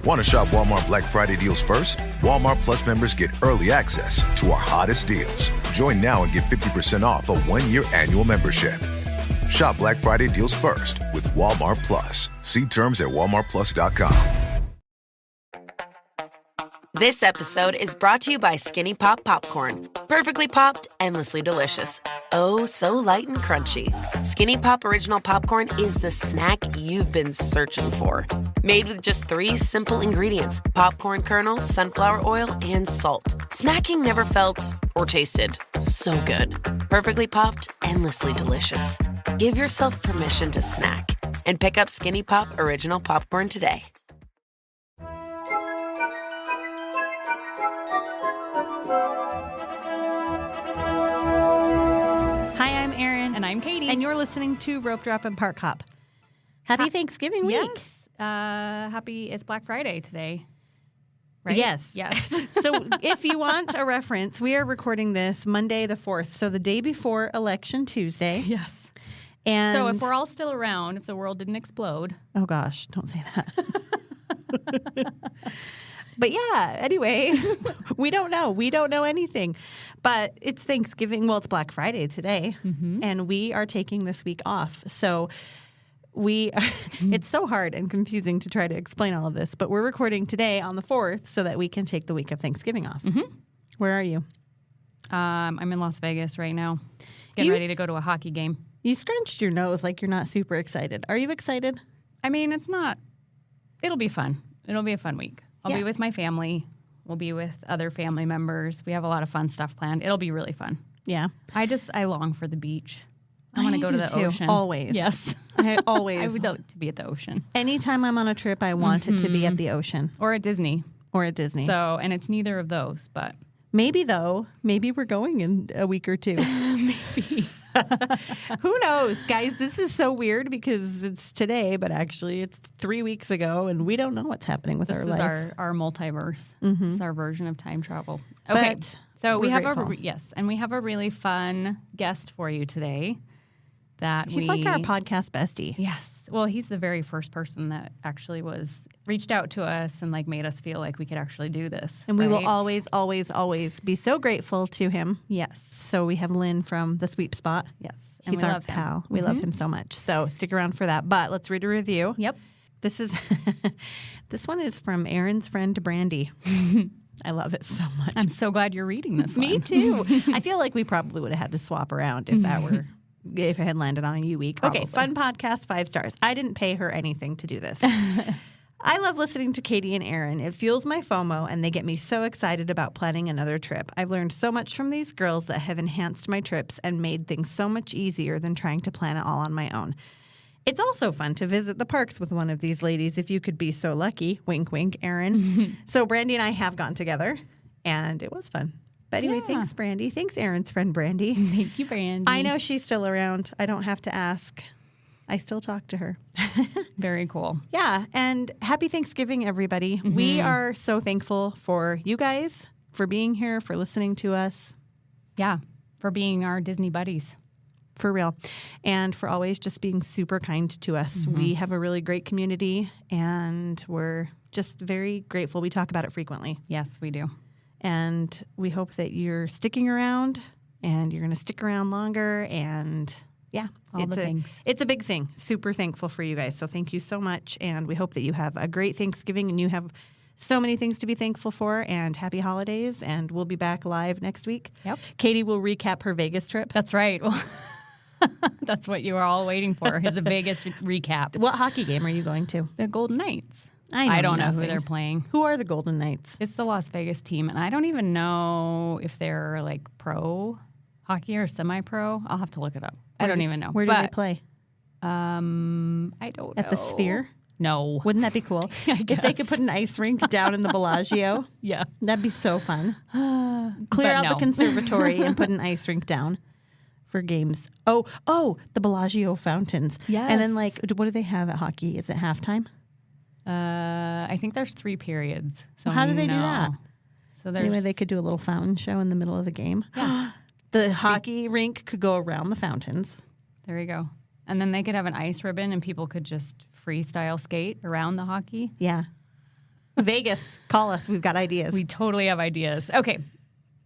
Want to shop Walmart Black Friday deals first? Walmart Plus members get early access to our hottest deals. Join now and get 50% off a 1-year annual membership. Shop Black Friday deals first with Walmart Plus. See terms at walmartplus.com. This episode is brought to you by Skinny Pop Popcorn. Perfectly popped, endlessly delicious. Oh, so light and crunchy. Skinny Pop Original Popcorn is the snack you've been searching for. Made with just 3 simple ingredients: popcorn kernels, sunflower oil, and salt. Snacking never felt or tasted so good. Perfectly popped, endlessly delicious. Give yourself permission to snack and pick up Skinny Pop Original Popcorn today. Hi, I'm Erin. And I'm Katie. And you're listening to Ropedrop Parkhop. Happy Thanksgiving week. Yes. It's Black Friday today. Right? Yes. Yes. So if you want a reference, we are recording this Monday the 4th, so the day before Election Tuesday. Yes. And so if we're all still around, if the world didn't explode. Oh, gosh, don't say that. But yeah, anyway, we don't know. We don't know anything. But it's Thanksgiving. Well, it's Black Friday today, and we are taking this week off. So it's so hard and confusing to try to explain all of this, but we're recording today on the 4th so that we can take the week of Thanksgiving off. Where are you? I'm in Las Vegas right now, getting ready to go to a hockey game. You scrunched your nose like you're not super excited. Are you excited? I mean, it's not. It'll be fun. It'll be a fun week. I'll be with my family. We'll be with other family members. We have a lot of fun stuff planned. It'll be really fun. Yeah. I long for the beach. I want to go to the ocean. Always. Yes. I always. I would like to be at the ocean. Anytime I'm on a trip, I want it to be at the ocean. Or at Disney. So, and it's neither of those, but. Maybe we're going in a week or two. Maybe. Who knows? Guys, this is so weird because it's today, but actually it's 3 weeks ago, and we don't know what's happening with our life. This is our multiverse. It's our version of time travel. Okay. But so we have grateful. and we have a really fun guest for you today. He's like our podcast bestie. Yes. Well, he's the very first person that actually reached out to us and made us feel like we could actually do this. And we will always, always, always be so grateful to him. Yes. So we have Lynn from the Sweep Spot. Yes. And he's our pal. We love him so much. So stick around for that. But let's read a review. Yep. This one is from Erin's friend Brandy. I love it so much. I'm so glad you're reading this one. Me too. I feel like we probably would have had to swap around if it had landed on a U week. Probably. Okay, fun podcast, 5 stars. I didn't pay her anything to do this. I love listening to Katie and Erin. It fuels my FOMO, and they get me so excited about planning another trip. I've learned so much from these girls that have enhanced my trips and made things so much easier than trying to plan it all on my own. It's also fun to visit the parks with one of these ladies if you could be so lucky. Wink, wink, Erin. So Brandy and I have gone together, and it was fun. But anyway, thanks, Brandy. Thanks, Erin's friend, Brandy. Thank you, Brandy. I know she's still around. I don't have to ask. I still talk to her. Very cool. Yeah, and happy Thanksgiving, everybody. We are so thankful for you guys, for being here, for listening to us. Yeah, for being our Disney buddies. For real. And for always just being super kind to us. We have a really great community, and we're just very grateful. We talk about it frequently. Yes, we do. And we hope that you're sticking around, and you're going to stick around longer, and it's a big thing. Super thankful for you guys. So thank you so much, and we hope that you have a great Thanksgiving, and you have so many things to be thankful for, and happy holidays, and we'll be back live next week. Yep. Katie will recap her Vegas trip. That's right. Well, that's what you were all waiting for, is a Vegas recap. What hockey game are you going to? The Golden Knights. I don't know who they're playing. Who are the Golden Knights? It's the Las Vegas team, and I don't even know if they're pro hockey or semi-pro. I'll have to look it up. I don't even know. Where do they play? I don't know. At the Sphere? No. Wouldn't that be cool? If they could put an ice rink down in the Bellagio? Yeah. That'd be so fun. Clear out the conservatory and put an ice rink down for games. Oh, the Bellagio fountains. Yes. And then, what do they have at hockey? Is it halftime? I think there's 3 periods. So how do they do that? So anyway, they could do a little fountain show in the middle of the game. Yeah. The hockey rink could go around the fountains. There you go. And then they could have an ice ribbon, and people could just freestyle skate around the hockey. Yeah. Vegas, call us. We've got ideas. We totally have ideas. Okay.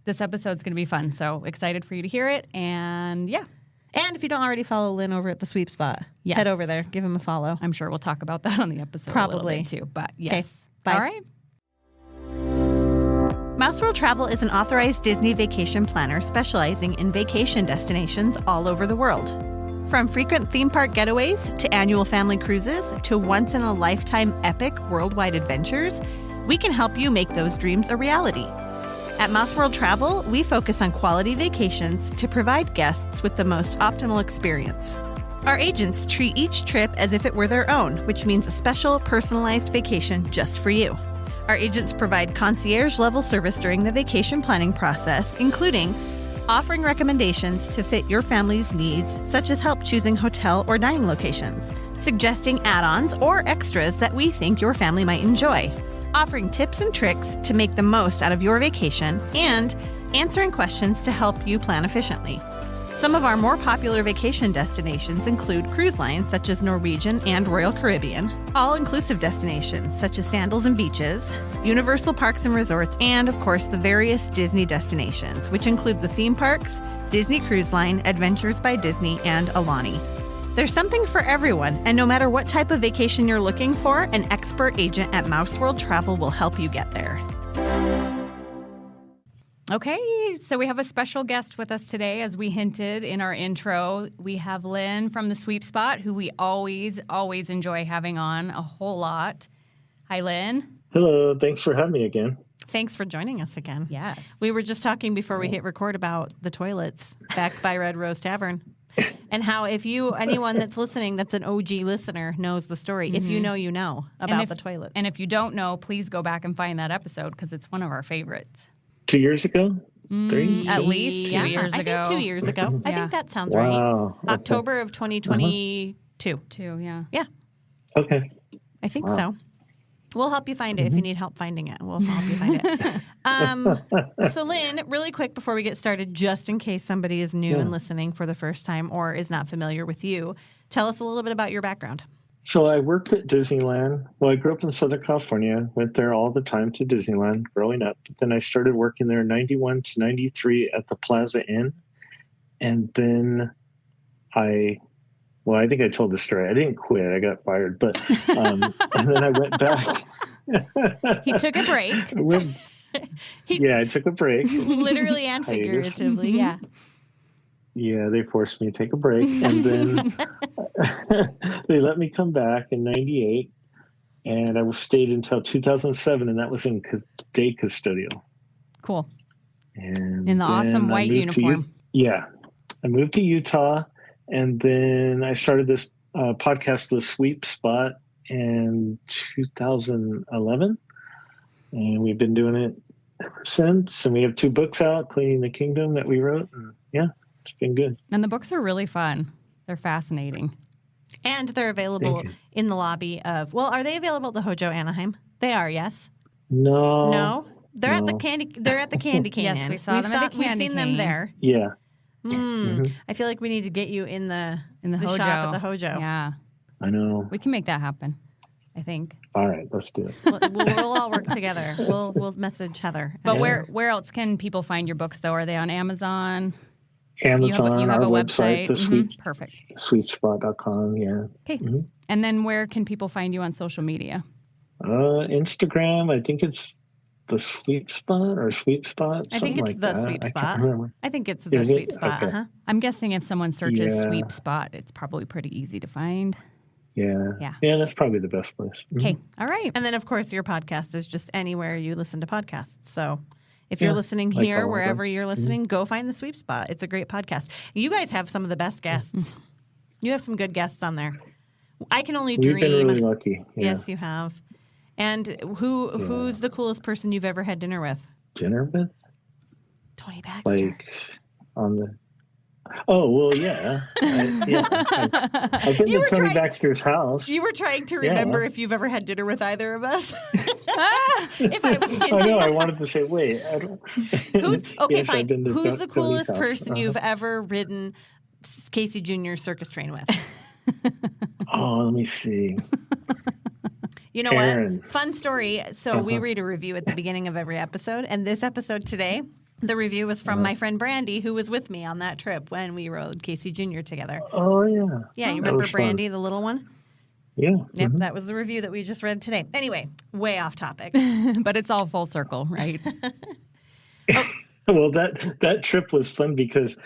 This episode's going to be fun. So excited for you to hear it. And yeah. And if you don't already follow Lynn over at the Sweep Spot, head over there. Give him a follow. I'm sure we'll talk about that on the episode Probably. a little bit too. But yes. Okay, bye. All right. Mouse World Travel is an authorized Disney vacation planner specializing in vacation destinations all over the world. From frequent theme park getaways to annual family cruises to once-in-a-lifetime epic worldwide adventures, we can help you make those dreams a reality. At Mouse World Travel, we focus on quality vacations to provide guests with the most optimal experience. Our agents treat each trip as if it were their own, which means a special, personalized vacation just for you. Our agents provide concierge-level service during the vacation planning process, including offering recommendations to fit your family's needs, such as help choosing hotel or dining locations, suggesting add-ons or extras that we think your family might enjoy, offering tips and tricks to make the most out of your vacation, and answering questions to help you plan efficiently. Some of our more popular vacation destinations include cruise lines such as Norwegian and Royal Caribbean, all-inclusive destinations such as Sandals and Beaches, Universal Parks and Resorts, and of course the various Disney destinations, which include the theme parks, Disney Cruise Line, Adventures by Disney, and Alani. There's something for everyone, and no matter what type of vacation you're looking for, an expert agent at Mouse World Travel will help you get there. Okay, so we have a special guest with us today. As we hinted in our intro, we have Lynn from the Sweep Spot, who we always enjoy having on a whole lot. Hi, Lynn. Hello, thanks for having me again. Thanks for joining us again. Yes. We were just talking before we hit record about the toilets back by Red Rose Tavern. And how anyone that's listening that's an OG listener knows the story. If you know, you know about the toilets. And if you don't know, please go back and find that episode because it's one of our favorites. 2 years ago? 3? At least 2 years ago. I think 2 years ago. I think that sounds Wow. right. October of 2022. Yeah. Yeah. Okay. I think so. We'll help you find it if you need help finding it. We'll help you find it. So, Lynn, really quick before we get started, just in case somebody is new and listening for the first time or is not familiar with you, tell us a little bit about your background. So I worked at Disneyland. Well, I grew up in Southern California, went there all the time to Disneyland growing up. But then I started working there in 91 to 93 at the Plaza Inn. And then I think I told the story. I didn't quit. I got fired. But and then I went back. He took a break. I took a break. Literally and figuratively, yeah. Yeah, they forced me to take a break. And then they let me come back in 98. And I stayed until 2007, and that was in day custodial. Cool. And in the awesome white uniform. I moved to Utah, and then I started this podcast, The Sweep Spot, in 2011. And we've been doing it ever since. And we have 2 books out, Cleaning the Kingdom, that we wrote. And it's been good. And the books are really fun. They're fascinating. And they're available in the lobby of, are they available at the Hojo Anaheim? They are, yes? No. They're at the Candy Cane. Yes, we saw them at the Candy We've seen them there. Yeah. I feel like we need to get you in the Hojo. shop at the Hojo. Yeah. I know. We can make that happen, I think. All right, let's do it. We'll all work together. We'll message Heather. But where else can people find your books, though? Are they on Amazon? Amazon, you have our a website, website. Perfect. Sweepspot.com, yeah. Okay. And then where can people find you on social media? Instagram, I think it's the Sweep Spot or Sweep Spot. I think it's like the that. Sweep Spot. I can't remember. I think it's the Sweep Spot. Okay. I'm guessing if someone searches Sweep Spot, it's probably pretty easy to find. Yeah, that's probably the best place. Okay, all right. And then, of course, your podcast is just anywhere you listen to podcasts. So if you're listening here, wherever you're listening, go find the Sweep Spot. It's a great podcast. You guys have some of the best guests. You have some good guests on there. I can only dream. We've been really lucky. Yeah. Yes, you have. And who's the coolest person you've ever had dinner with? Dinner with? Tony Baxter. Like on the... Oh, well, yeah. I've been to Tony Baxter's house. You were trying to remember if you've ever had dinner with either of us. If I was hinting. I know. I wanted to say, wait. I don't... Fine. Who's the coolest person you've ever ridden Casey Jr. circus train with? Oh, let me see. You know Aaron. what? Fun story. So we read a review at the beginning of every episode, and this episode today, the review was from my friend Brandy, who was with me on that trip when we rode Casey Jr. together. Oh, yeah. Yeah, you That remember was Brandy, fun. the little one? Yeah. Yep, that was the review that we just read today. Anyway, way off topic. But it's all full circle, right? Well, that trip was fun because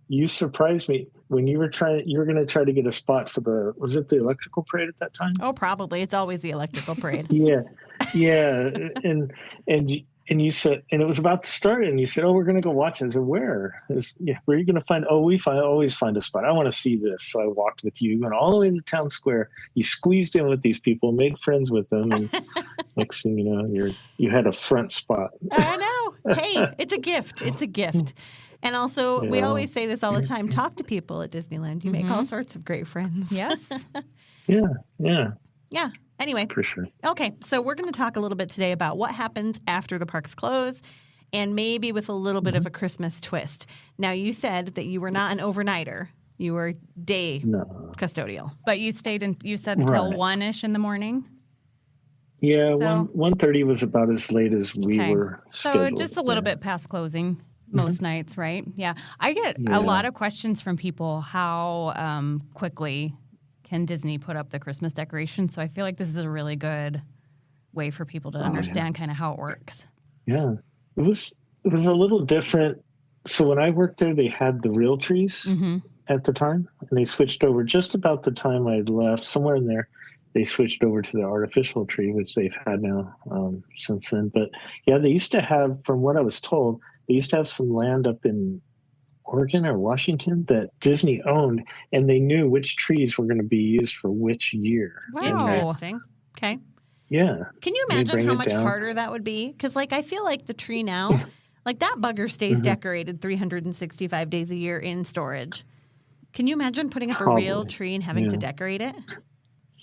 you surprised me when you were going to try to get a spot for was it the electrical parade at that time? Oh, probably. It's always the electrical parade. Yeah. And you said, and it was about to start, and you said, "Oh, we're going to go watch it." I said, "Where? Where are you going to find?" "Oh, always find a spot. I want to see this." So I walked with you, and all the way to the town square. You squeezed in with these people, made friends with them, and next thing you know, you had a front spot. I know. Hey, it's a gift. It's a gift. And also, we always say this all the time: talk to people at Disneyland. You make all sorts of great friends. Yes. Yeah. Anyway, For sure. Okay, so we're going to talk a little bit today about what happens after the parks close and maybe with a little bit of a Christmas twist. Now, you said that you were not an overnighter. You were day custodial. But you said until 1-ish in the morning? Yeah, So- 1:30 was about as late as we were So scheduled. just a little bit past closing most nights, right? Yeah. I get a lot of questions from people how quickly can Disney put up the Christmas decorations. So I feel like this is a really good way for people to understand kind of how it works. Yeah, it was a little different. So when I worked there, they had the real trees at the time, and they switched over just about the time I left, somewhere in there. They switched over to the artificial tree, which they've had now since then. But yeah, they used to have, from what I was told, they used to have some land up in Oregon or Washington that Disney owned, and they knew which trees were going to be used for which year. Wow. Interesting. Okay. Yeah. Can you They imagine bring how it much down. harder that would be? Because, I feel like the tree now, that bugger stays decorated 365 days a year in storage. Can you imagine putting up a real Probably. tree and having to decorate it?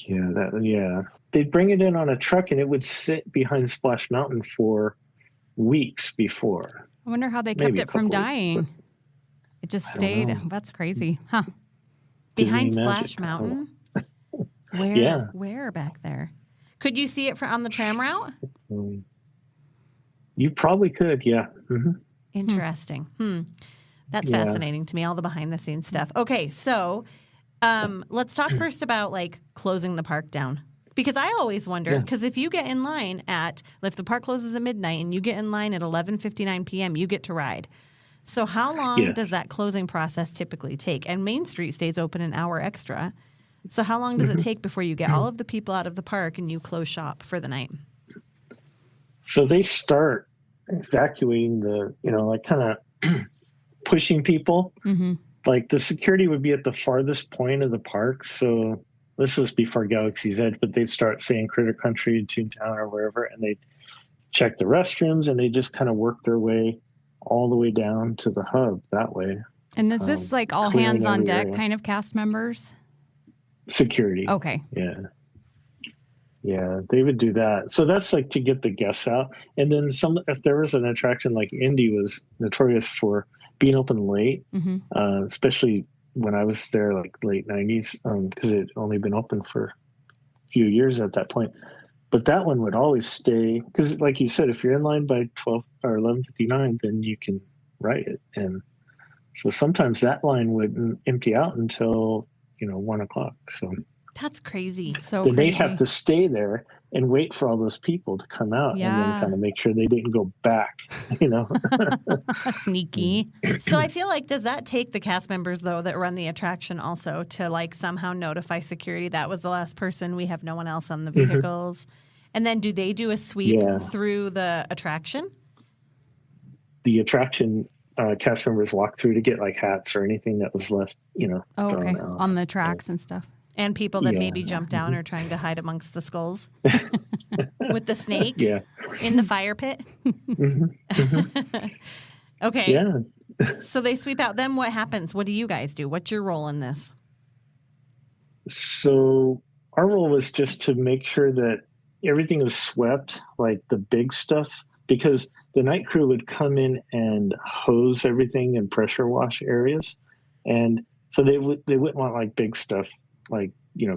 Yeah. They'd bring it in on a truck, and it would sit behind Splash Mountain for weeks before. I wonder how they Maybe kept a it from couple weeks, dying. It just stayed. know. That's crazy. Huh. Behind Disney Splash magic. Mountain? Where? Yeah. Where back there? Could you see it on the tram route? You probably could, yeah. Interesting. That's Yeah. fascinating to me, all the behind the scenes stuff. Okay, so let's talk first about closing the park down. Because I always wonder, because if you get in line if the park closes at midnight and you get in line at 11:59 p.m., you get to ride. So how long does that closing process typically take? And Main Street stays open an hour extra. So how long does it take before you get all of the people out of the park and you close shop for the night? So they start evacuating kind of pushing people. Like the security would be at the farthest point of the park. So this was before Galaxy's Edge, but they'd start saying Critter Country, Toontown, or wherever, and they'd check the restrooms, and they just kind of work their way all the way down to the hub that way. And is this all clearing hands on every deck area. kind of cast members? Security. Okay. Yeah, they would do that. So that's to get the guests out. And then if there was an attraction like Indy was notorious for being open late, especially when I was there late 90s, because it had only been open for a few years at that point. But that one would always stay, because like you said, if you're in line by 12 or 11:59, then you can ride it. And so sometimes that line wouldn't empty out until 1 o'clock. So That's crazy. So then crazy. they'd have to stay there and wait for all those people to come out and then kind of make sure they didn't go back, Sneaky. So I feel does that take the cast members, though, that run the attraction also to somehow notify security that was the last person, we have no one else on the vehicles? And then do they do a sweep through the attraction? The attraction cast members walk through to get hats or anything that was left, thrown out. On the tracks and stuff. And people that maybe jump down or trying to hide amongst the skulls with the snake in the fire pit. Okay. Yeah. So they sweep out. Then what happens? What do you guys do? What's your role in this? So our role was just to make sure that everything was swept, like the big stuff, because the night crew would come in and hose everything and pressure wash areas. And so they wouldn't want big stuff like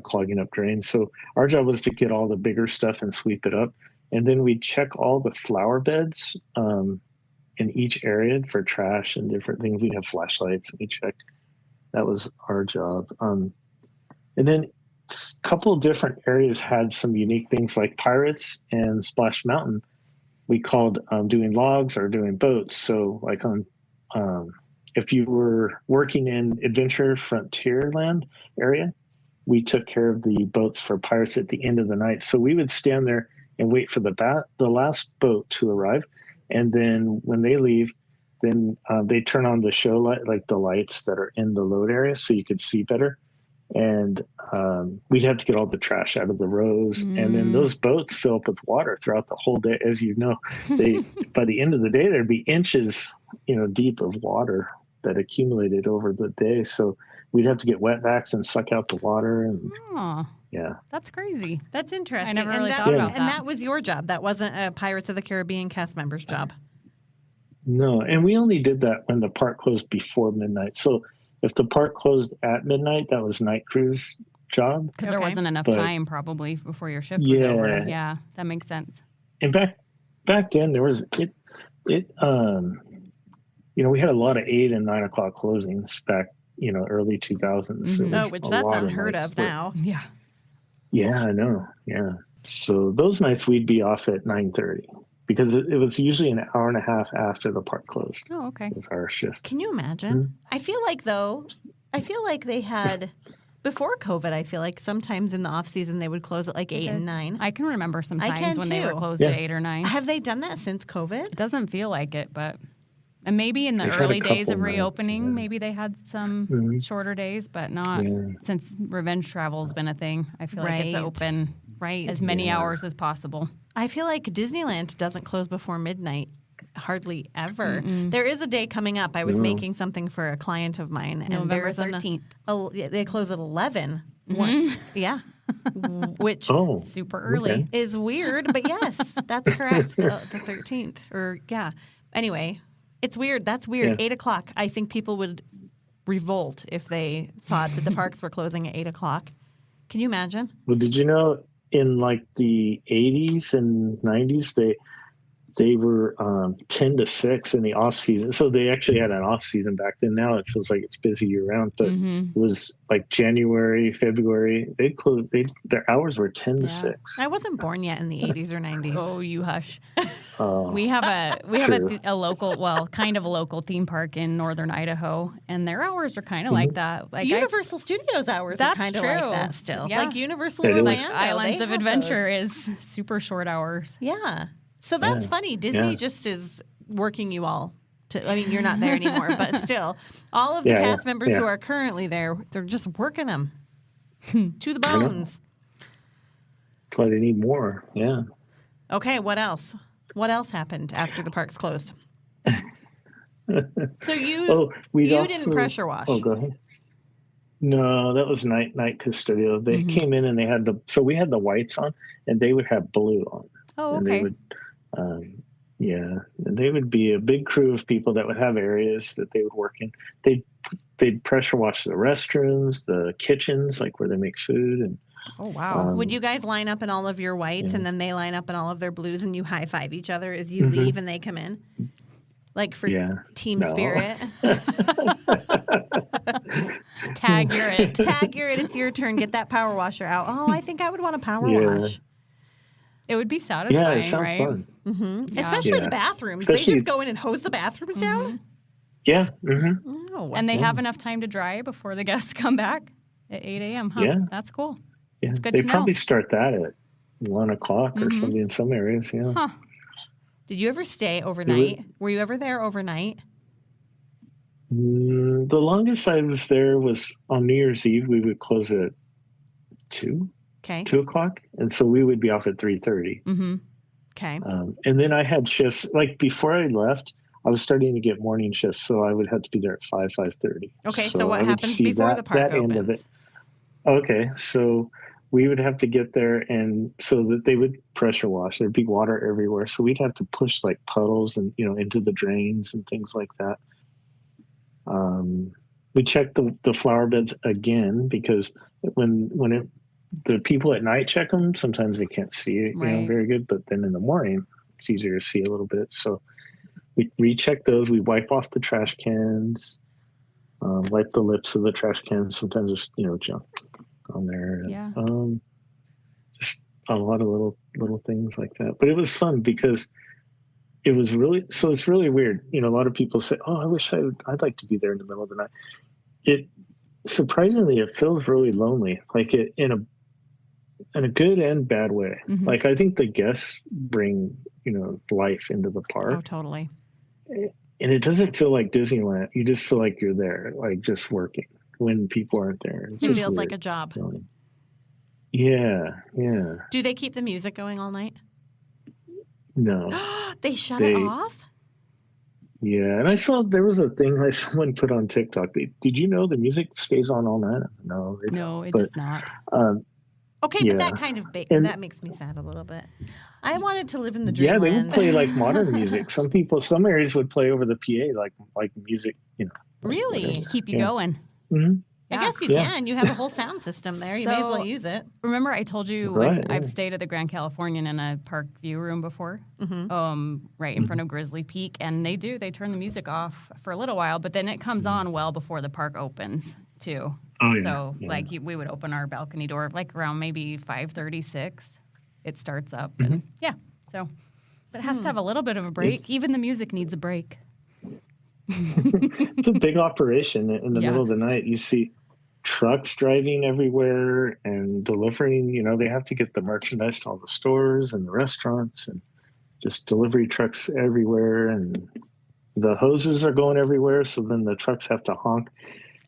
clogging up drains. So our job was to get all the bigger stuff and sweep it up. And then we'd check all the flower beds in each area for trash and different things. We'd have flashlights and we checked. That was our job. And then a couple of different areas had some unique things, like Pirates and Splash Mountain. We called doing logs or doing boats. So like if you were working in Adventure Frontierland area, we took care of the boats for Pirates at the end of the night. So we would stand there and wait for the last boat to arrive. And then when they leave, then they turn on the show light, like the lights that are in the load area, so you could see better. And we'd have to get all the trash out of the rows. And then those boats fill up with water throughout the whole day. As you know, by the end of the day, there'd be inches, deep of water that accumulated over the day. So we'd have to get wet vacs and suck out the water. And yeah, that's crazy. That's interesting. I never really thought about that. And that was your job. That wasn't a Pirates of the Caribbean cast member's job. No, and we only did that when the park closed before midnight. So if the park closed at midnight, that was night crew's job. Because there wasn't enough time probably before your shift was over. Yeah, that makes sense. And back then there was we had a lot of 8 and 9 o'clock closings back, early 2000s. Mm-hmm. Which that's unheard of now. Yeah. Yeah, I know. Yeah. So those nights we'd be off at 9:30 because it was usually an hour and a half after the park closed. Oh, okay. Was our shift. Can you imagine? Mm-hmm. I feel like they had before COVID. I feel like sometimes in the off season they would close at like 8 and 9. I can remember some times when they were closed at 8 or 9. Have they done that since COVID? It doesn't feel like it, but and maybe in the early days of reopening, maybe they had some shorter days, but not since revenge travel's been a thing. I feel like it's open as many hours as possible. I feel like Disneyland doesn't close before midnight hardly ever. There is a day coming up. I was making something for a client of mine, and November 13th. They close at 11. Yeah. Which super early is weird, but yes, that's correct. The 13th, or Anyway, it's weird. That's weird. 8 o'clock. I think people would revolt if they thought that the parks were closing at 8 o'clock. Can you imagine? Well, did you know in like the 80s and 90s they were 10 to 6 in the off season. So they actually had an off season back then. Now it feels like it's busy year round, but it was like January, February. They closed. Their hours were 10 to 6. I wasn't born yet in the 80s or 90s. Oh, you hush. We have a local, kind of a local theme park in northern Idaho, and their hours are kind of like that. Like Universal Studios hours are kind of like that still. Yeah. Like Universal Orlando, Islands of Adventure is super short hours. Yeah. So that's funny. Disney just is working you all to, I mean, you're not there anymore, but still, all of the cast members who are currently there, they're just working them to the bones. That's why they need more. Yeah. Okay. What else? What else happened after the parks closed? So you didn't pressure wash. Oh, go ahead. No, that was night custodial. They came in and they had we had the whites on, and they would have blue on. Oh, okay. And they would, and they would be a big crew of people that would have areas that they would work in. They'd pressure wash the restrooms, the kitchens, like where they make food, and. Oh, wow. Would you guys line up in all of your whites and then they line up in all of their blues and you high five each other as you leave and they come in? Like for team spirit? Tag, you're it. Tag, you're it. It's your turn. Get that power washer out. Oh, I think I would want a power wash. It would be satisfying, yeah, it sounds right? fun. Yeah. Especially the bathrooms. They just go in and hose the bathrooms down? Yeah. Oh, and they have enough time to dry before the guests come back at 8 a.m., huh? Yeah. That's cool. Yeah. It's good they to know. probably start that at 1 o'clock or something in some areas, Huh. Did you ever stay overnight? Were you ever there overnight? The longest I was there was on New Year's Eve. We would close at 2 o'clock. And so we would be off at 3:30. Okay. And then I had shifts, like before I left, I was starting to get morning shifts, so I would have to be there at 5:30. Okay, so what happens before the park opens? End of it. Okay, so we would have to get there, and so that they would pressure wash. There'd be water everywhere, so we'd have to push like puddles and into the drains and things like that. we check the flower beds again, because the people at night check them, sometimes they can't see it, very good. But then in the morning, it's easier to see a little bit. So we recheck those. We wipe off the trash cans, wipe the lips of the trash cans. Sometimes there's junk on there. Yeah. Just a lot of little things like that. But it was fun because it was it's really weird. A lot of people say, "Oh, I wish I'd like to be there in the middle of the night." Surprisingly, it feels really lonely, like in a good and bad way. Mm-hmm. Like, I think the guests bring, life into the park. Oh, totally. And it doesn't feel like Disneyland. You just feel like you're there, like just working when people aren't there. It feels like a job. Yeah. Do they keep the music going all night? No. They shut it off? Yeah, and I saw there was a thing someone put on TikTok. Did you know the music stays on all night? No, it does not. Okay, yeah. but that kind of that makes me sad a little bit. I wanted to live in the dreamland. Yeah, they would play like modern music. Some areas would play over the PA like music. Really? Keep you going. Mm-hmm. I guess you can. You have a whole sound system there. You may as well use it. Remember I told you when I've stayed at the Grand Californian in a park view room before? Mm-hmm. Right in front of Grizzly Peak. And they turn the music off for a little while, but then it comes on well before the park opens, too. Oh, yeah. So, we would open our balcony door, around maybe 5:36. It starts up. Mm-hmm. And, so... But it has to have a little bit of a break. Even the music needs a break. It's a big operation in the middle of the night. You see trucks driving everywhere and delivering. They have to get the merchandise to all the stores and the restaurants, and just delivery trucks everywhere. And the hoses are going everywhere, so then the trucks have to honk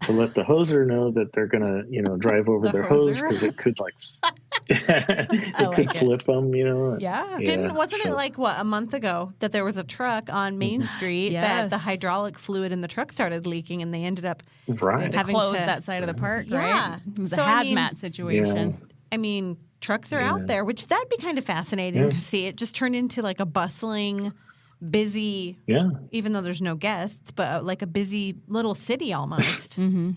to let the hoser know that they're gonna, drive over their hose, because it could flip them, Yeah. Wasn't it a month ago that there was a truck on Main Street that the hydraulic fluid in the truck started leaking, and they ended up having to close that side of the park, right? It was a hazmat situation. I mean, trucks are out there, which that'd be kind of fascinating to see it just turn into like a bustling, busy, even though there's no guests, but like a busy little city almost. Mm-hmm.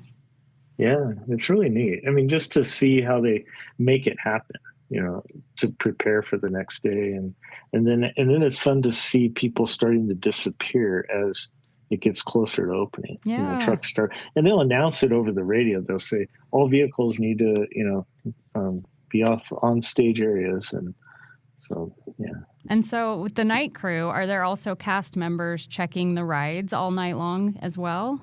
Yeah, it's really neat. I mean, just to see how they make it happen, to prepare for the next day, and then it's fun to see people starting to disappear as it gets closer to opening. Yeah, trucks start, and they'll announce it over the radio. They'll say all vehicles need to, be off on stage areas, and so And so with the night crew, are there also cast members checking the rides all night long as well?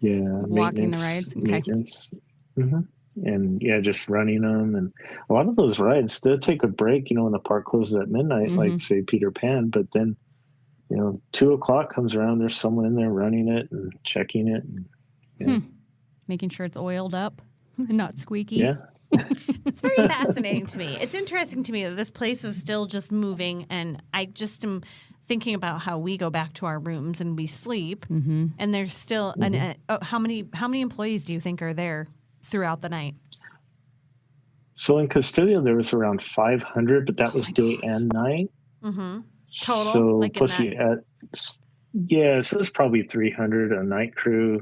Yeah, walking the rides. Okay. Maintenance. Mm-hmm. And just running them. And a lot of those rides, they'll take a break, when the park closes at midnight, like say Peter Pan, but then 2:00 comes around, there's someone in there running it and checking it, and making sure it's oiled up and not squeaky. Yeah. It's very fascinating to me. It's interesting to me that this place is still just moving, and I just am thinking about how we go back to our rooms and we sleep, and there's still how many employees do you think are there throughout the night? So in Custodio there was around 500, but that was day and night. Mm-hmm. Total. So plus so there's probably 300 a night crew.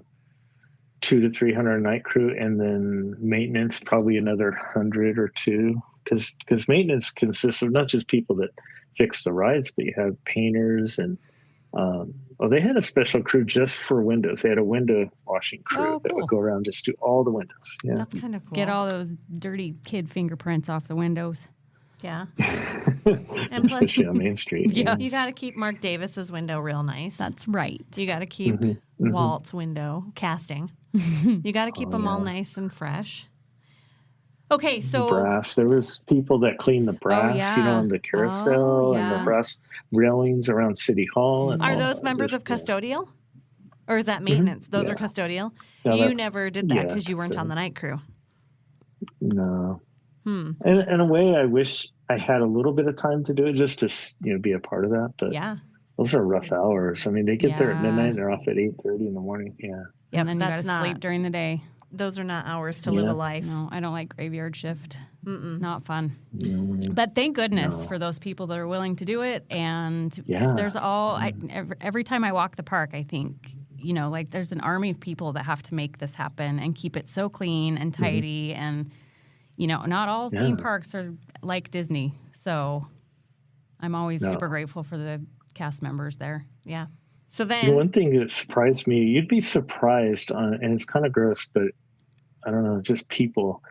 200 to 300 night crew, and then maintenance probably another 100 or 2, because maintenance consists of not just people that fix the rides, but you have painters, and they had a special crew just for windows. They had a window washing crew that would go around just do all the windows. Yeah, that's kind of cool. Get all those dirty kid fingerprints off the windows. Yeah. And plus, especially on Main Street. You got to keep Mark Davis's window real nice. That's right. You got to keep Walt's window casting. You got to keep them all nice and fresh. Okay, so brass. There was people that cleaned the brass, on the carousel and the brass railings around City Hall. And are those members of custodial, or is that maintenance? Those are custodial. No, you never did that because you weren't on the night crew. No. In a way, I wish I had a little bit of time to do it, just to be a part of that. But those are rough hours. I mean, they get there at midnight and they're off at 8:30 in the morning. Yeah. Yeah, and then you got to sleep during the day. Those are not hours to live a life. No, I don't like graveyard shift. Not fun. But thank goodness for those people that are willing to do it. And there's every time I walk the park, I think you know, like there's an army of people that have to make this happen and keep it so clean and tidy. And, you know, not all theme parks are like Disney. So I'm always super grateful for the cast members there. Yeah. So then, one thing that surprised me, you'd be surprised on, and it's kind of gross, but I don't know, just people.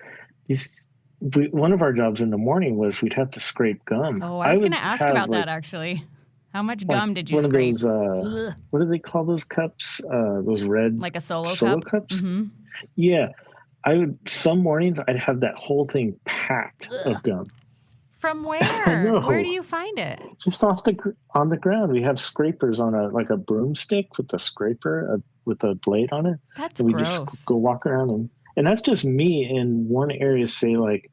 One of our jobs in the morning was we'd have to scrape gum. Oh, I was going to ask about that actually. How much gum did you scrape? One of those, what do they call those cups? Those red, like a solo cups. Mm-hmm. Yeah, some mornings I'd have that whole thing packed of gum. From where? Where do you find it? Just on the ground. We have scrapers on a broomstick with a scraper with a blade on it. That's and we gross. Just go walk around and that's just me in one area, say like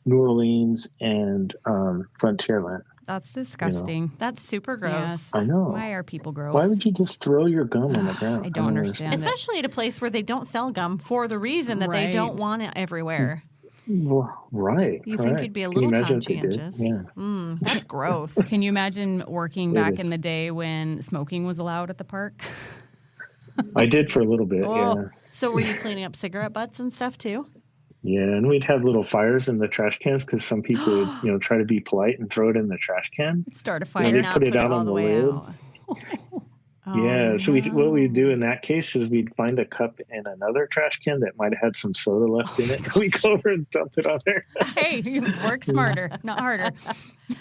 New Orleans and Frontierland. That's disgusting. You know? That's super gross. Yes. I know. Why are people gross? Why would you just throw your gum on the ground? I don't understand. Especially at a place where they don't sell gum for the reason that they don't want it everywhere. Well, right. You think you'd be a little conscientious. Yeah. That's gross. Can you imagine working back in the day when smoking was allowed at the park? I did for a little bit, yeah. So were you cleaning up cigarette butts and stuff too? Yeah, and we'd have little fires in the trash cans because some people would, try to be polite and throw it in the trash can. Start a fire. They put it out on the lid. Yeah, so what we'd do in that case is we'd find a cup in another trash can that might have had some soda left in it. We'd go over and dump it on there. Hey, you work smarter, not harder.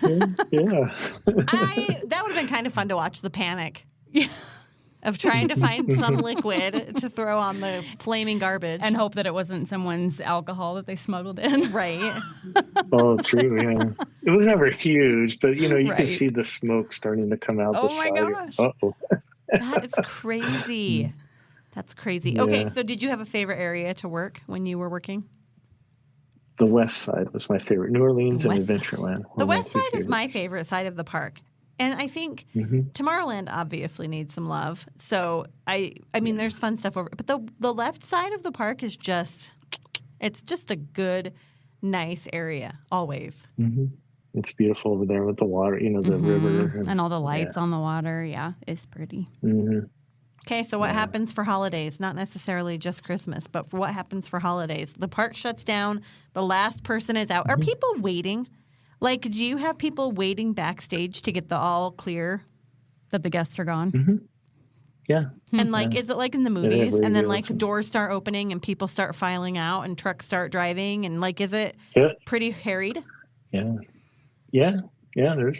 Yeah. That would have been kind of fun to watch the panic. Yeah. Of trying to find some liquid to throw on the flaming garbage. And hope that it wasn't someone's alcohol that they smuggled in. Right. Oh, true, yeah. It was never huge, but, you could see the smoke starting to come out the side. Oh, my gosh. Uh-oh. That is crazy. That's crazy. Yeah. Okay, so did you have a favorite area to work when you were working? The west side was my favorite. New Orleans and Adventureland. The west side is my favorite side of the park. And I think Tomorrowland obviously needs some love. So I mean, there's fun stuff over, but the left side of the park is it's just a good, nice area always. Mm-hmm. It's beautiful over there with the water, the river. And all the lights on the water. Yeah, it's pretty. Mm-hmm. Okay, so what happens for holidays? Not necessarily just Christmas, but for what happens for holidays? The park shuts down. The last person is out. Are people waiting? Like, do you have people waiting backstage to get the all clear? That the guests are gone? Mm-hmm. Yeah. And, is it like in the movies? And then, doors start opening and people start filing out and trucks start driving? And, is it pretty harried? Yeah. Yeah. Yeah, there's,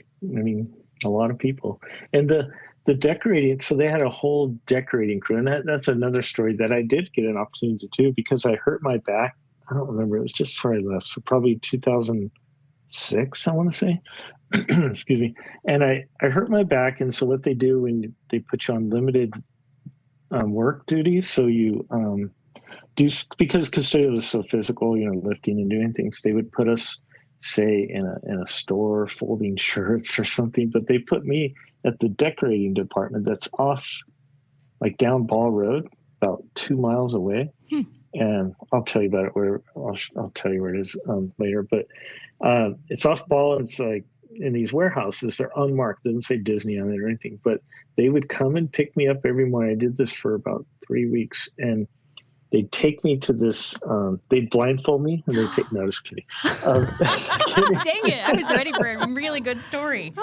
a lot of people. And the decorating, so they had a whole decorating crew. And that's another story that I did get an opportunity to do because I hurt my back. I don't remember. It was just before I left. So probably 2006, I want to say. Excuse me. And I hurt my back. And so what they do when they put you on limited work duties, so you do, because custodial is so physical, lifting and doing things, they would put us, say, in a store folding shirts or something. But they put me at the decorating department that's off, down Ball Road, about 2 miles away. And I'll tell you about it I'll tell you where it is later. But it's off Ball. It's in these warehouses, they're unmarked. It doesn't say Disney on it or anything. But they would come and pick me up every morning. I did this for about 3 weeks, and they'd take me to this. They'd blindfold me, and they'd take. No, just kidding. Dang it! I was ready for a really good story.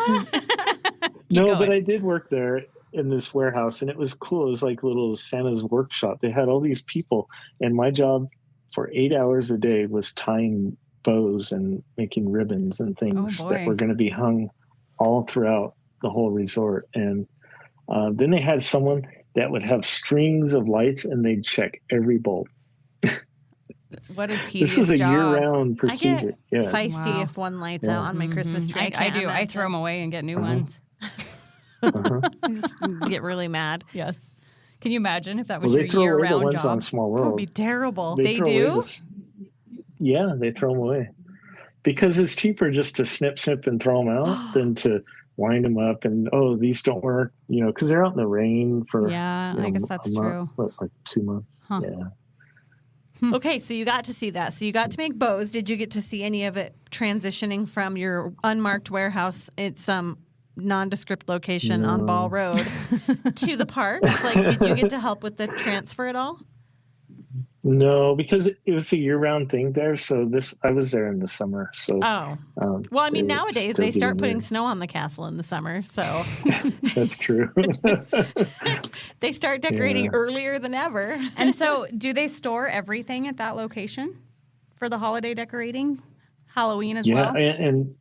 No, but I did work there in this warehouse, and it was cool. It was like little Santa's workshop. They had all these people, and my job for 8 hours a day was tying bows and making ribbons and things that were going to be hung all throughout the whole resort. And then they had someone that would have strings of lights, and they'd check every bulb. What a tedious This was a job. year-round procedure. I get feisty if one light's out on my Christmas tree. I do. I throw them away and get new ones. I just get really mad. Yes. Can you imagine if that was they your throw away year-round the ones job? on Small It World. would be terrible. They do? Yeah, they throw them away. Because it's cheaper just to snip and throw them out than to wind them up and, these don't work, because they're out in the rain for I guess that's true. 2 months. Huh. Yeah. Okay, so you got to see that. So you got to make bows. Did you get to see any of it transitioning from your unmarked warehouse? It's nondescript location on Ball Road to the parks? Like, did you get to help with the transfer at all? No, because it was a year-round thing there. So I was there in the summer. So well, I mean, nowadays they start putting snow on the castle in the summer. So that's true. They start decorating earlier than ever. And so, do they store everything at that location for the holiday decorating? Halloween as well? And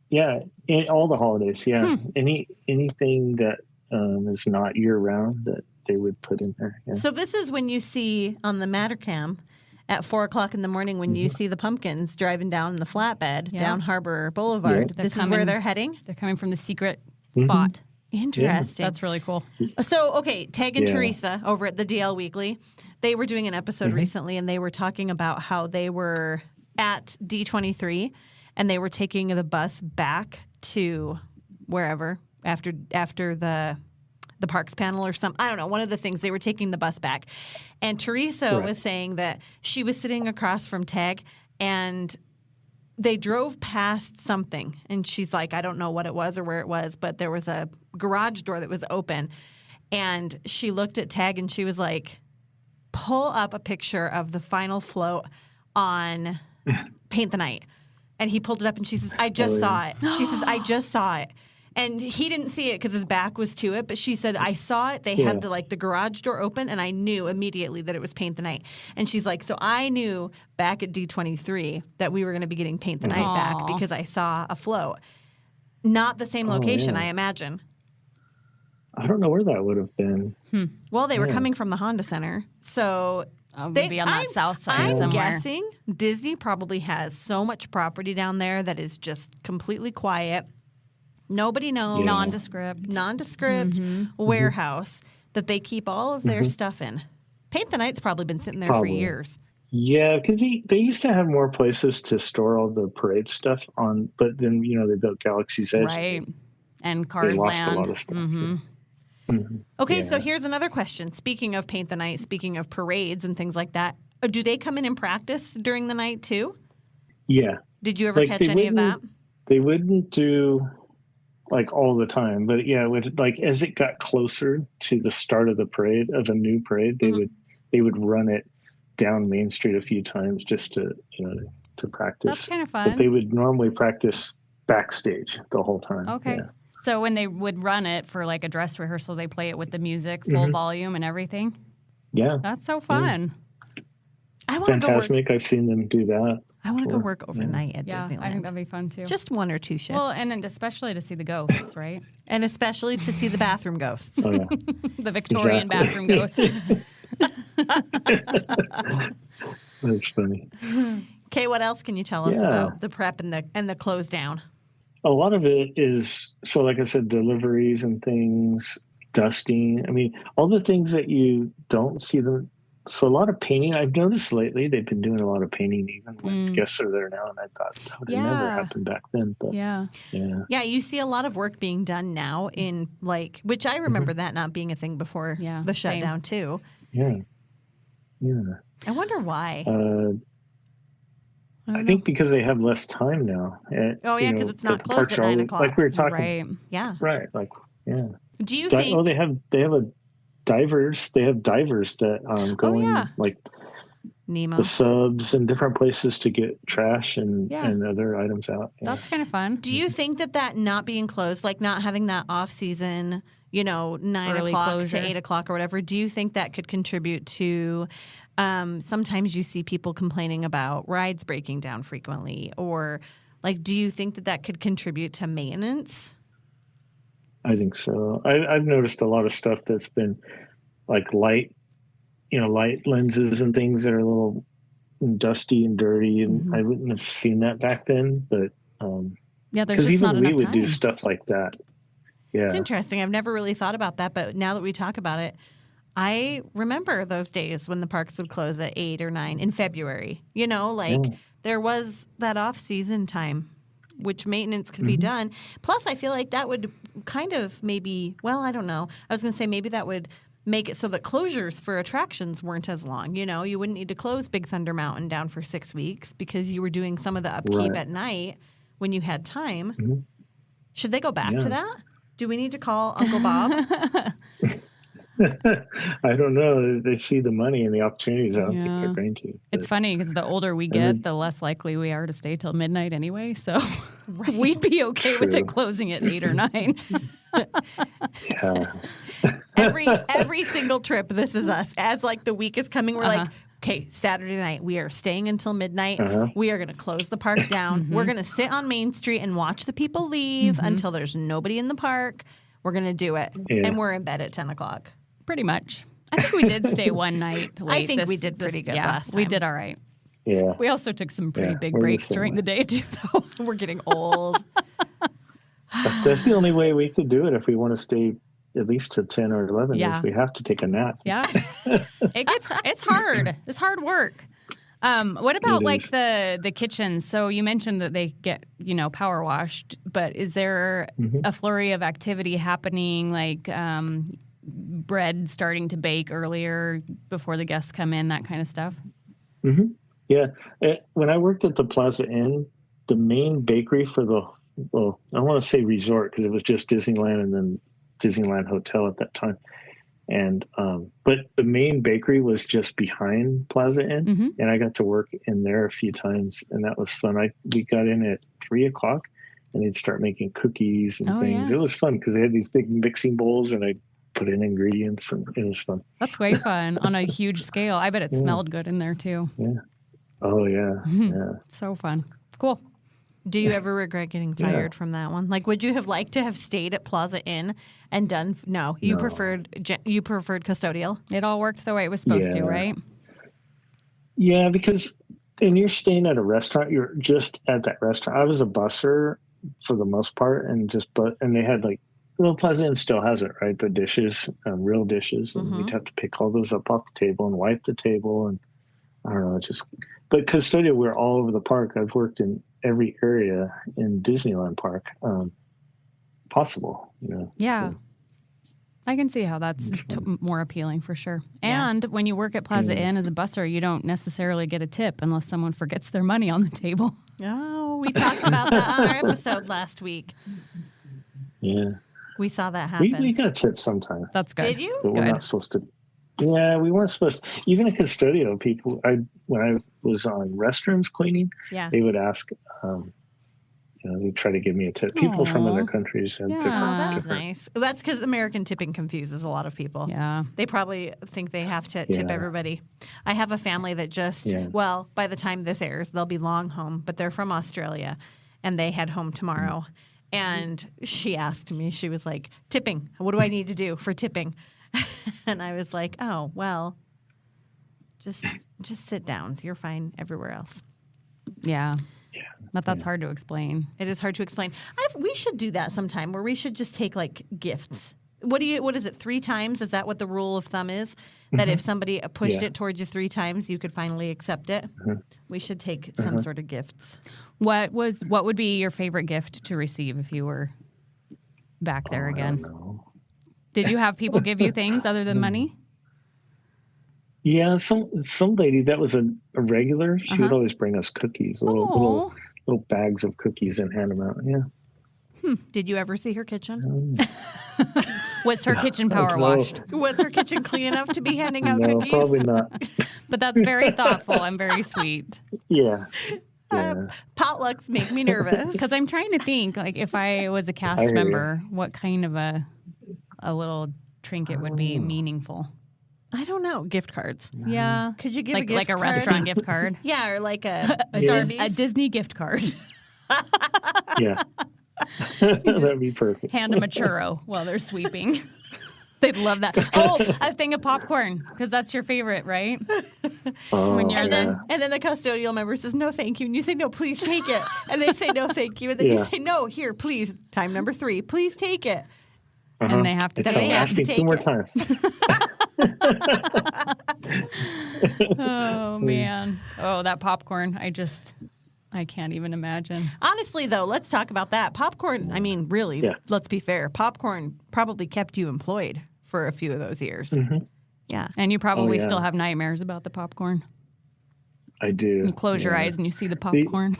all the holidays. Yeah, anything that is not year-round that they would put in there. Yeah. So this is when you see on the Mattercam at 4:00 in the morning when you see the pumpkins driving down the flatbed down Harbor Boulevard. Yeah. This is where they're heading? They're coming from the secret spot. Interesting. That's really cool. So, okay, Tag and Teresa over at the DL Weekly, they were doing an episode recently, and they were talking about how they were at D23, and they were taking the bus back to wherever after the parks panel or something. I don't know. One of the things, they were taking the bus back. And Teresa was saying that she was sitting across from Tag and they drove past something. And she's like, I don't know what it was or where it was, but there was a garage door that was open. And she looked at Tag and she was like, pull up a picture of the final float on Paint the Night. And he pulled it up and she says, I just saw it. She says, I just saw it. And he didn't see it because his back was to it. But she said, I saw it. They had the garage door open, and I knew immediately that it was Paint the Night. And she's like, so I knew back at D23 that we were going to be getting Paint the Night back because I saw a float. Not the same location, I imagine. I don't know where that would have been. Well, they were coming from the Honda Center. So maybe on that south side I'm somewhere. guessing Disney probably has so much property down there that is just completely quiet. Nobody knows. Nondescript warehouse that they keep all of their stuff in. Paint the Night's probably been sitting there for years. Yeah, because they used to have more places to store all the parade stuff on, but then, they built Galaxy's Edge. Right. And Cars They lost Land. a lot of stuff. Okay, so here's another question. Speaking of Paint the Night, speaking of parades and things like that, do they come in and practice during the night too? Yeah. Did you ever catch any of that? They wouldn't do all the time, but as it got closer to the start of the parade, of a new parade, they would run it down Main Street a few times just to practice. That's kind of fun. But they would normally practice backstage the whole time. Okay. Yeah. So when they would run it for a dress rehearsal, they play it with the music, full volume and everything? Yeah. That's so fun. I want to go work. Fantastic. I've seen them do that. I want to go work overnight at Disneyland. I think that'd be fun too. Just 1 or 2 shifts. Well, and especially to see the ghosts, right? And especially to see the bathroom ghosts. Oh, yeah. The Victorian bathroom ghosts. That's funny. Okay, what else can you tell us about the prep and the close down? A lot of it is, so like I said, deliveries and things, dusting. I mean, all the things that you don't see them. So a lot of painting. I've noticed lately they've been doing a lot of painting even when guests are there now. And I thought that would have never happened back then. But yeah, you see a lot of work being done now in which I remember that not being a thing before the shutdown too. Yeah. I wonder why. I think because they have less time now. Because it's not closed at 9 o'clock. Like we were talking. Right. Yeah. Right. Do you think? Oh, they have divers. They have divers that go in Nemo, the subs and different places to get trash and other items out. Yeah. That's kind of fun. Do you think that not being closed, not having that off season, 9 Early o'clock closure. to 8 o'clock or whatever, do you think that could contribute to? Sometimes you see people complaining about rides breaking down frequently, or do you think that could contribute to maintenance? I think so. I've noticed a lot of stuff that's been light lenses and things that are a little dusty and dirty, and I wouldn't have seen that back then. But there's just not enough time. We would do stuff like that. Yeah, it's interesting. I've never really thought about that, but now that we talk about it, I remember those days when the parks would close at 8 or 9 in February. There was that off-season time, which maintenance could be done. Plus, I feel like that would kind of maybe, I don't know. I was going to say maybe that would make it so that closures for attractions weren't as long. You wouldn't need to close Big Thunder Mountain down for 6 weeks because you were doing some of the upkeep at night when you had time. Should they go back to that? Do we need to call Uncle Bob? I don't know. They see the money and the opportunities. I don't think they're going to. It's funny because the older we get, the less likely we are to stay till midnight anyway. So we'd be okay with it closing at 8 or 9. Yeah. Every single trip, this is us. As like the week is coming, we're like, okay, Saturday night, we are staying until midnight. We are going to close the park down. We're going to sit on Main Street and watch the people leave until there's nobody in the park. We're going to do it. Yeah. And we're in bed at 10 o'clock. Pretty much. I think we did stay one night late. I think we did pretty good last time. We did all right. Yeah. We also took some pretty big breaks during the day, too, though. We're getting old. That's the only way we could do it if we want to stay at least to 10 or 11 is we have to take a nap. Yeah. It's hard. It's hard work. What about like the kitchens? So you mentioned that they get, power washed, but is there a flurry of activity happening, like bread starting to bake earlier before the guests come in, that kind of stuff? Yeah. When I worked at the Plaza Inn, the main bakery for I want to say resort because it was just Disneyland and then Disneyland Hotel at that time. And but the main bakery was just behind Plaza Inn, and I got to work in there a few times, and that was fun. We got in at 3:00, and they'd start making cookies and things. Yeah. It was fun because they had these big mixing bowls, and I put in ingredients, and it was fun. That's way fun on a huge scale. I bet it smelled good in there too. Yeah. Oh yeah. Yeah. So fun. Cool. Do you ever regret getting fired from that one? Like, would you have liked to have stayed at Plaza Inn and done? No, you preferred custodial. It all worked the way it was supposed to, right? Yeah, because and you're staying at a restaurant. You're just at that restaurant. I was a busser for the most part, and they had like Plaza Inn still has it, right? The dishes, real dishes, and we'd have to pick all those up off the table and wipe the table, and I don't know, but custodial, we're all over the park. I've worked in every area in Disneyland Park possible. Yeah. So. I can see how that's more appealing for sure. Yeah. And when you work at Plaza Inn as a busser, you don't necessarily get a tip unless someone forgets their money on the table. Oh, we talked about that on our episode last week. Yeah. We saw that happen. We got tips sometimes. That's good. Did you? But we're not supposed to. Yeah, we weren't supposed to. Even a custodial people, when I was on restrooms cleaning, they would ask, they try to give me a tip. People from other countries have different. Oh, that's nice. That's because American tipping confuses a lot of people. Yeah. They probably think they have to tip everybody. I have a family that by the time this airs, they'll be long home, but they're from Australia, and they head home tomorrow. And she asked me, she was like, tipping, what do I need to do for tipping? And I was like, oh, well, just sit down. So you're fine everywhere else. Yeah. But that's hard to explain. It is hard to explain. We should do that sometime where we should just take like gifts. What is it, 3 times? Is that what the rule of thumb is? That if somebody pushed it towards you 3 times, you could finally accept it? We should take some sort of gifts. What would be your favorite gift to receive if you were back there again? I don't know. Did you have people give you things other than money? Yeah, some lady that was a regular. She would always bring us cookies, little bags of cookies, and hand them out. Yeah. Did you ever see her kitchen? Was her kitchen power washed? Was her kitchen clean enough to be handing out no, cookies? Probably not. But that's very thoughtful and very sweet. Yeah. Potlucks make me nervous. Because I'm trying to think, like, if I was a cast member, what kind of a little trinket would be meaningful? I don't know. Gift cards. Yeah. Could you give a gift like a card? restaurant gift card? Yeah, or like a Disney gift card. Yeah. That'd be perfect. Hand them a churro while they're sweeping. They'd love that. Oh, a thing of popcorn, because that's your favorite, right? When you're and then the custodial member says, no, thank you. And you say, no, please take it. And they say, no, thank you. And then you say, no, here, please. Time number 3, please take it. And they have to take it. 2 more times. Oh, man. Oh, that popcorn. I can't even imagine. Honestly, though, let's talk about that. Popcorn, I mean, really, let's be fair. Popcorn probably kept you employed for a few of those years. Yeah. And you probably still have nightmares about the popcorn. I do. You close your eyes and you see the popcorn.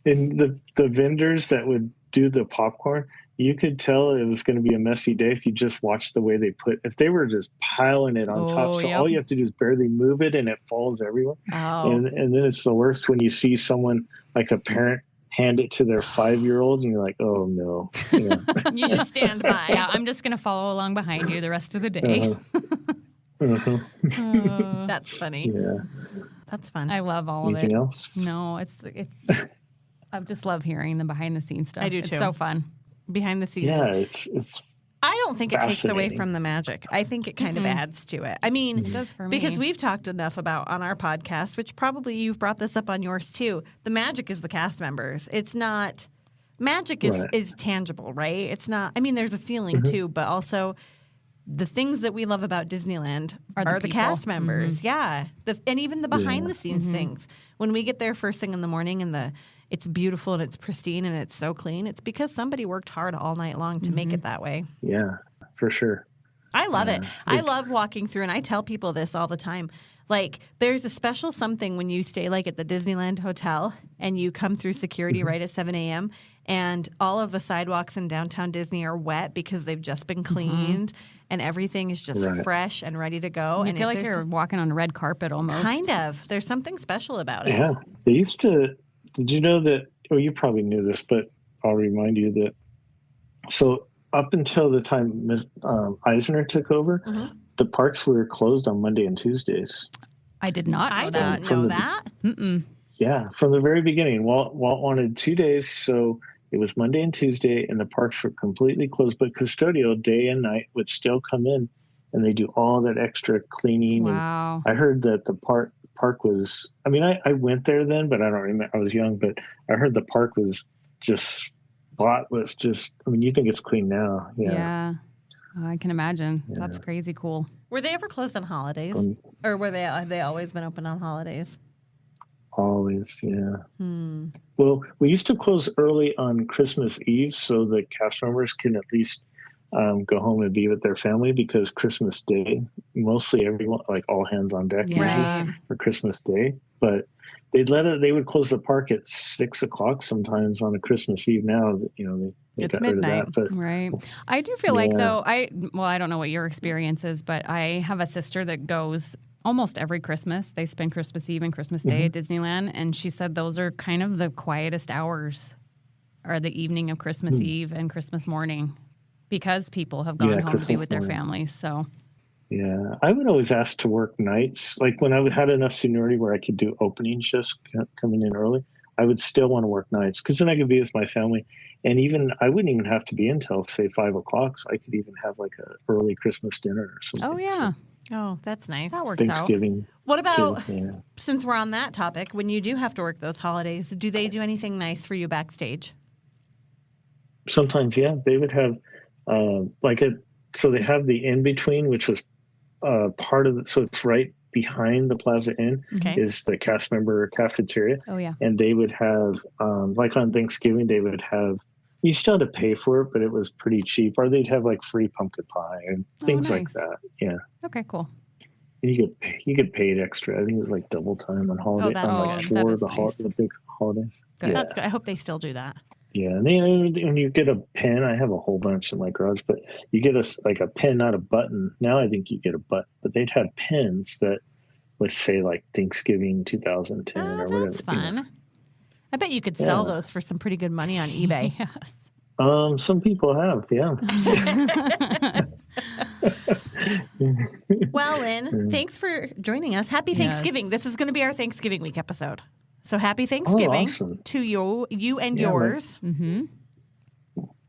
And the vendors that would do the popcorn, you could tell it was going to be a messy day if you just watched the way if they were just piling it on top. So all you have to do is barely move it and it falls everywhere. Oh. And then it's the worst when you see someone, like a parent, hand it to their 5-year-old and you're like, oh no. Yeah. You just stand by. Yeah, I'm just going to follow along behind you the rest of the day. That's funny. Yeah. That's fun. I love all of it. Anything else? No, it's I just love hearing the behind the scenes stuff. I do it's too. So fun. Behind the scenes. Yeah, it's I don't think it takes away from the magic. I think it kind of adds to it. I mean, It does for me. because we've talked enough about on our podcast, which probably you've brought this up on yours too. The magic is the cast members. It's not magic is tangible, right? It's not. I mean, there's a feeling too, but also the things that we love about Disneyland are the cast members. Yeah, and even the behind the scenes things. When we get there first thing in the morning and it's beautiful and it's pristine and it's so clean, it's because somebody worked hard all night long to make it that way. Yeah, for sure. I love it. I love walking through, and I tell people this all the time. Like, there's a special something when you stay, like, at the Disneyland Hotel and you come through security right at 7 a.m., and all of the sidewalks in downtown Disney are wet because they've just been cleaned, and everything is just fresh and ready to go. You feel like you're walking on a red carpet almost. Kind of. There's something special about it. Yeah. They used to... Did you know that, well, you probably knew this, but I'll remind you that, so up until the time Eisner took over, the parks were closed on Monday and Tuesdays. I did not know that. I didn't know that. Yeah, from the very beginning. Walt wanted 2 days, so it was Monday and Tuesday, and the parks were completely closed, but custodial day and night would still come in, and they do all that extra cleaning. Wow. And I heard that the park was, I mean, I went there then, but I don't remember. I was young, but I heard the park was just spotless. I mean, you think it's clean now. Yeah. Oh, I can imagine. Yeah. That's crazy cool. Were they ever closed on holidays? Or have they always been open on holidays? Always, yeah. Well, we used to close early on Christmas Eve so the cast members can at least go home and be with their family, because Christmas Day, mostly everyone, like all hands on deck for Christmas Day. But they would close the park at 6 o'clock sometimes on a Christmas Eve. Now, they it's got midnight. rid of that. But, right. I do feel like, though, I don't know what your experience is, but I have a sister that goes almost every Christmas. They spend Christmas Eve and Christmas Day at Disneyland, and she said those are kind of the quietest hours, are the evening of Christmas Eve and Christmas morning, because people have gone home to be with their families. So, yeah, I would always ask to work nights. Like when I had enough seniority where I could do opening shifts coming in early, I would still want to work nights, because then I could be with my family. And even I wouldn't even have to be until, say, 5 o'clock. So I could even have like an early Christmas dinner or something. Oh, yeah. Oh, that's nice. That works Thanksgiving. out. What about, since we're on that topic, when you do have to work those holidays, do they do anything nice for you backstage? Sometimes, yeah. They would have so they have the in-between, which was part of so it's right behind the Plaza Inn is the cast member cafeteria. Oh, yeah. And they would have, like on Thanksgiving, they would have, you still had to pay for it, but it was pretty cheap. Or they'd have like free pumpkin pie and things like that. Yeah. Okay, cool. And you get paid extra. I think it was like double time on holidays. The big holidays. Good. That's good. I hope they still do that. Yeah, and when you get a pen, I have a whole bunch in my garage, but you get a pen, not a button. Now I think you get a button, but they'd have pens that would say like Thanksgiving 2010 or whatever. That's fun. I bet you could sell those for some pretty good money on eBay. Yes. Some people have, yeah. Well, Lynn, thanks for joining us. Happy Thanksgiving. Yes. This is going to be our Thanksgiving week episode. So happy Thanksgiving to you and yours.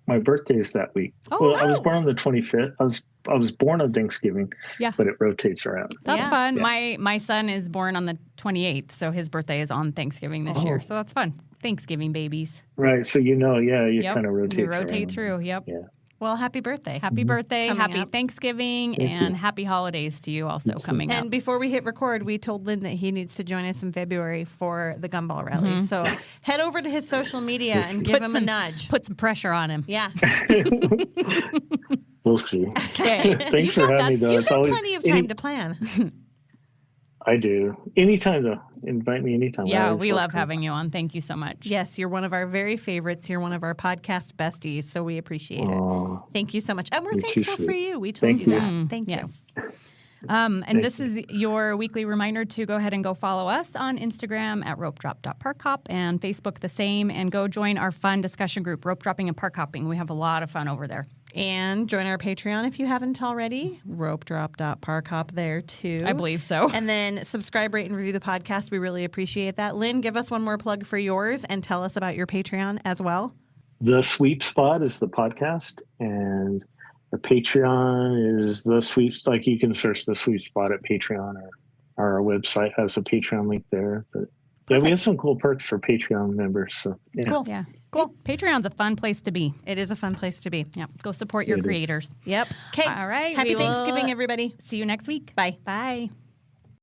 My birthday is that week. Oh, I was born on the 25th. I was born on Thanksgiving, but it rotates around. That's fun. Yeah. My son is born on the 28th, so his birthday is on Thanksgiving this year. So that's fun. Thanksgiving babies. Right. So you kind of rotate. You rotate through. Yep. Yeah. Well, happy birthday. Happy birthday, happy Thanksgiving, and happy holidays to you also coming up. And before we hit record, we told Lynn that he needs to join us in February for the Gumball Rally. So head over to his social media and give him a nudge. Put some pressure on him. Yeah. We'll see. Okay. Thanks for having me, though. You've got plenty of time to plan. I do. Anytime, though. Invite me anytime. Yeah, we love having you on. Thank you so much. Yes, you're one of our very favorites. You're one of our podcast besties, so we appreciate it. Thank you so much. And we're thankful for you. We told you that. Thank you. And this is your weekly reminder to go ahead and go follow us on Instagram at Ropedrop.Parkhop and Facebook the same. And go join our fun discussion group, Rope Dropping and Park Hopping. We have a lot of fun over there. And join our Patreon if you haven't already. Ropedrop.Parkhop there, too. I believe so. And then subscribe, rate, and review the podcast. We really appreciate that. Lynn, give us one more plug for yours and tell us about your Patreon as well. The Sweep Spot is the podcast, and the Patreon is the Sweep. Like, you can search the Sweep Spot at Patreon, or our website has a Patreon link there. But yeah, we have some cool perks for Patreon members. So yeah. Cool. Yeah. Cool. Patreon's a fun place to be. It is a fun place to be. Yeah. Go support your creators. Yep. Okay. All right. Happy Thanksgiving, everybody. See you next week. Bye. Bye.